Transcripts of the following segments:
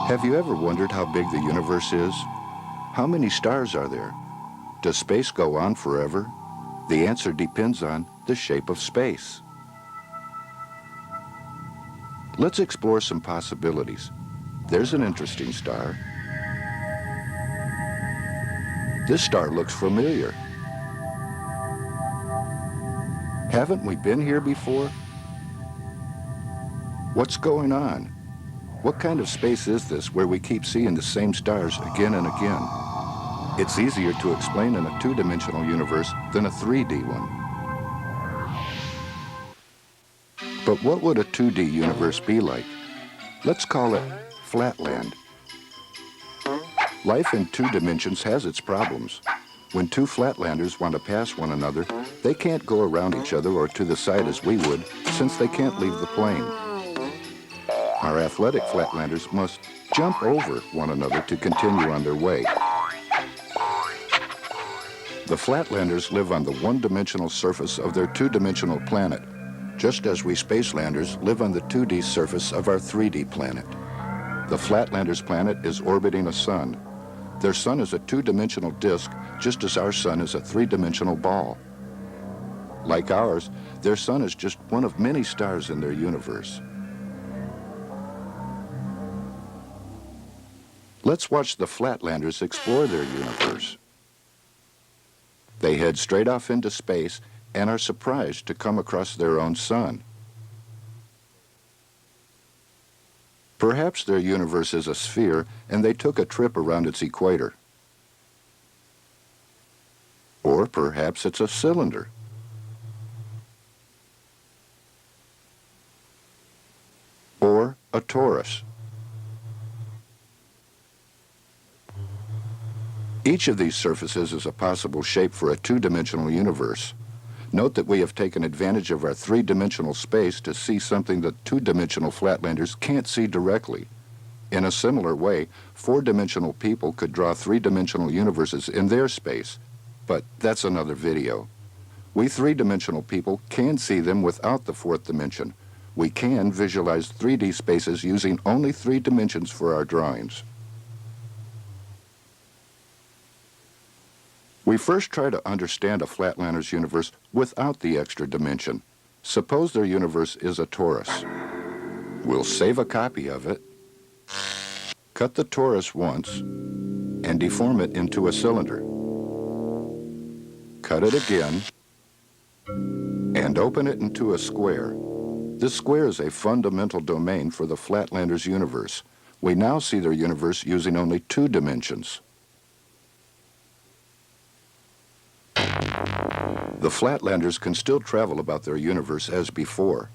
Have you ever wondered how big the universe is? How many stars are there? Does space go on forever? The answer depends on the shape of space. Let's explore some possibilities. There's an interesting star. This star looks familiar. Haven't we been here before? What's going on? What kind of space is this where we keep seeing the same stars again and again? It's easier to explain in a two-dimensional universe than a 3D one. But what would a 2D universe be like? Let's call it flatland. Life in two dimensions has its problems. When two flatlanders want to pass one another, they can't go around each other or to the side as we would, since they can't leave the plane. Our athletic flatlanders must jump over one another to continue on their way. The flatlanders live on the one-dimensional surface of their two-dimensional planet, just as we spacelanders live on the 2D surface of our 3D planet. The flatlanders' planet is orbiting a sun. Their sun is a two-dimensional disk, just as our sun is a three-dimensional ball. Like ours, their sun is just one of many stars in their universe. Let's watch the flatlanders explore their universe. They head straight off into space and are surprised to come across their own sun. Perhaps their universe is a sphere and they took a trip around its equator. Or perhaps it's a cylinder. Or a torus. Each of these surfaces is a possible shape for a two-dimensional universe. Note that we have taken advantage of our three-dimensional space to see something that two-dimensional flatlanders can't see directly. In a similar way, four-dimensional people could draw three-dimensional universes in their space, but that's another video. We three-dimensional people can see them without the fourth dimension. We can visualize 3D spaces using only 3 dimensions for our drawings. We first try to understand a flatlander's universe without the extra dimension. Suppose their universe is a torus. We'll save a copy of it, cut the torus once, and deform it into a cylinder. Cut it again, and open it into a square. This square is a fundamental domain for the flatlander's universe. We now see their universe using only 2 dimensions. The flatlanders can still travel about their universe as before.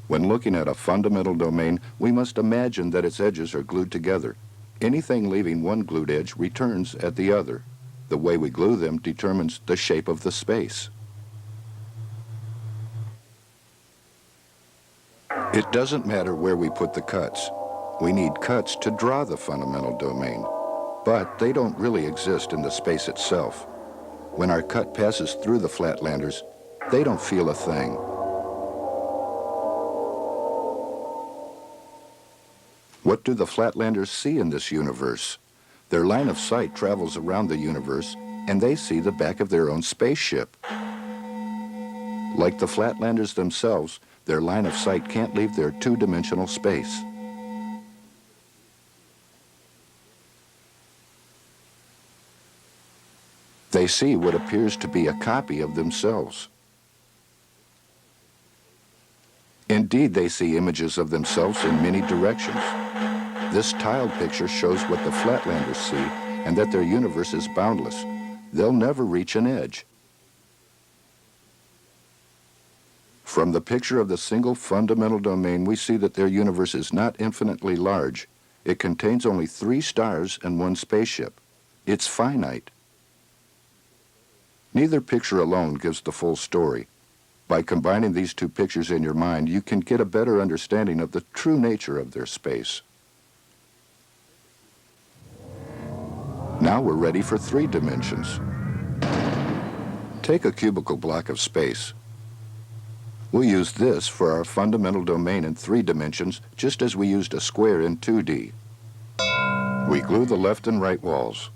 When looking at a fundamental domain, we must imagine that its edges are glued together. Anything leaving one glued edge returns at the other. The way we glue them determines the shape of the space. It doesn't matter where we put the cuts. We need cuts to draw the fundamental domain, but they don't really exist in the space itself. When our cut passes through the flatlanders, they don't feel a thing. What do the flatlanders see in this universe? Their line of sight travels around the universe, and they see the back of their own spaceship. Like the flatlanders themselves, their line of sight can't leave their 2-dimensional space. They see what appears to be a copy of themselves. Indeed, they see images of themselves in many directions. This tiled picture shows what the flatlanders see and that their universe is boundless. They'll never reach an edge. From the picture of the single fundamental domain, we see that their universe is not infinitely large. It contains only 3 stars and 1 spaceship. It's finite. Neither picture alone gives the full story. By combining these 2 pictures in your mind, you can get a better understanding of the true nature of their space. Now we're ready for 3 dimensions. Take a cubical block of space. We'll use this for our fundamental domain in 3 dimensions, just as we used a square in 2D. We glue the left and right walls.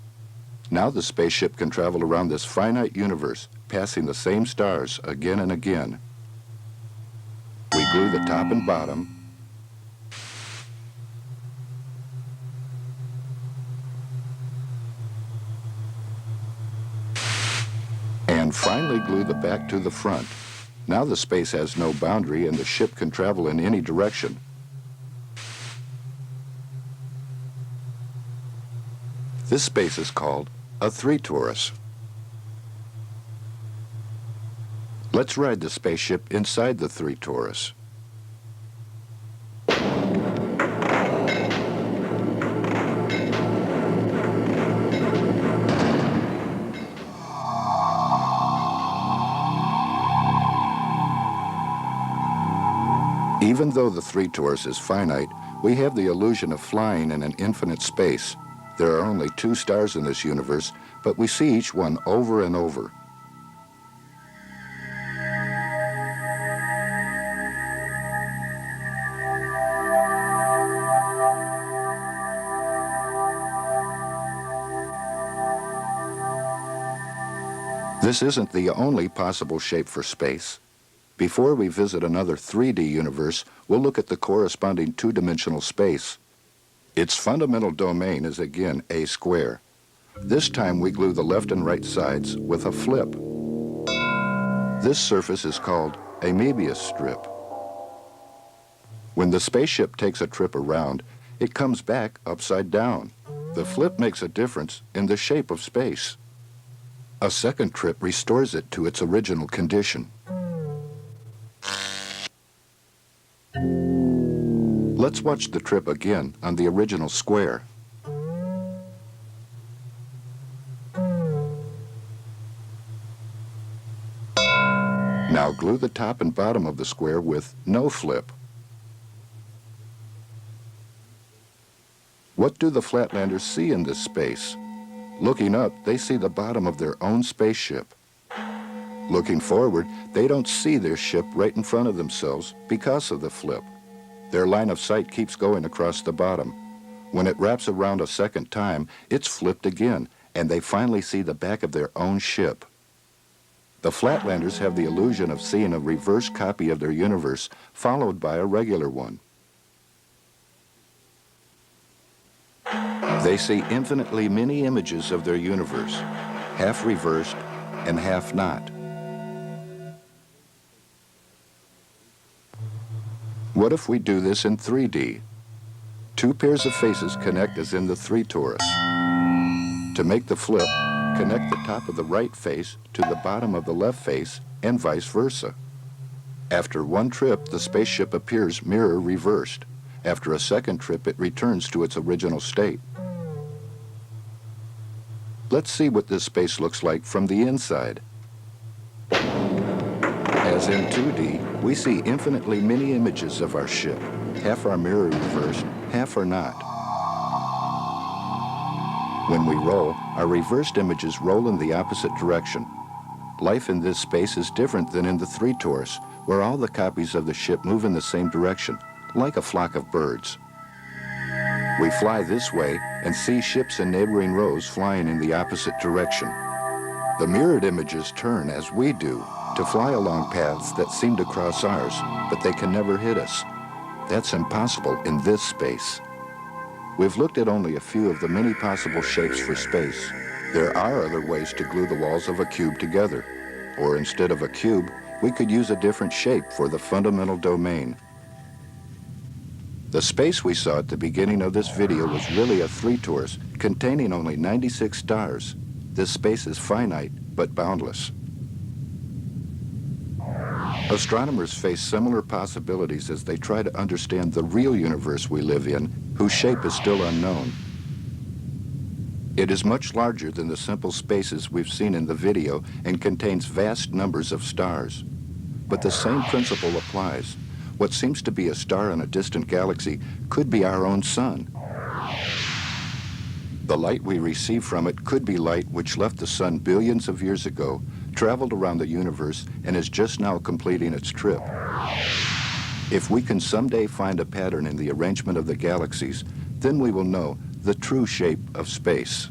Now the spaceship can travel around this finite universe, passing the same stars again and again. We glue the top and bottom. And finally glue the back to the front. Now the space has no boundary and the ship can travel in any direction. This space is called a 3 torus. Let's ride the spaceship inside the 3 torus. Even though the 3 torus is finite, we have the illusion of flying in an infinite space. There are only 2 stars in this universe, but we see each one over and over. This isn't the only possible shape for space. Before we visit another 3D universe, we'll look at the corresponding 2-dimensional space. Its fundamental domain is again a square. This time we glue the left and right sides with a flip. This surface is called a Möbius strip. When the spaceship takes a trip around, it comes back upside down. The flip makes a difference in the shape of space. A second trip restores it to its original condition. Let's watch the trip again on the original square. Now glue the top and bottom of the square with no flip. What do the Flatlanders see in this space? Looking up, they see the bottom of their own spaceship. Looking forward, they don't see their ship right in front of themselves because of the flip. Their line of sight keeps going across the bottom. When it wraps around a second time, it's flipped again, and they finally see the back of their own ship. The Flatlanders have the illusion of seeing a reverse copy of their universe, followed by a regular one. They see infinitely many images of their universe, half reversed and half not. What if we do this in 3D? 2 pairs of faces connect as in the 3 torus. To make the flip, connect the top of the right face to the bottom of the left face and vice versa. After 1 trip, the spaceship appears mirror reversed. After a second trip, it returns to its original state. Let's see what this space looks like from the inside. As in 2D, we see infinitely many images of our ship. Half are mirror reversed, half are not. When we roll, our reversed images roll in the opposite direction. Life in this space is different than in the 3 torus, where all the copies of the ship move in the same direction, like a flock of birds. We fly this way and see ships in neighboring rows flying in the opposite direction. The mirrored images turn as we do, to fly along paths that seem to cross ours, but they can never hit us. That's impossible in this space. We've looked at only a few of the many possible shapes for space. There are other ways to glue the walls of a cube together. Or instead of a cube, we could use a different shape for the fundamental domain. The space we saw at the beginning of this video was really a 3 torus containing only 96 stars. This space is finite, but boundless. Astronomers face similar possibilities as they try to understand the real universe we live in, whose shape is still unknown. It is much larger than the simple spaces we've seen in the video and contains vast numbers of stars. But the same principle applies. What seems to be a star in a distant galaxy could be our own sun. The light we receive from it could be light which left the sun billions of years ago, traveled around the universe and is just now completing its trip. If we can someday find a pattern in the arrangement of the galaxies, then we will know the true shape of space.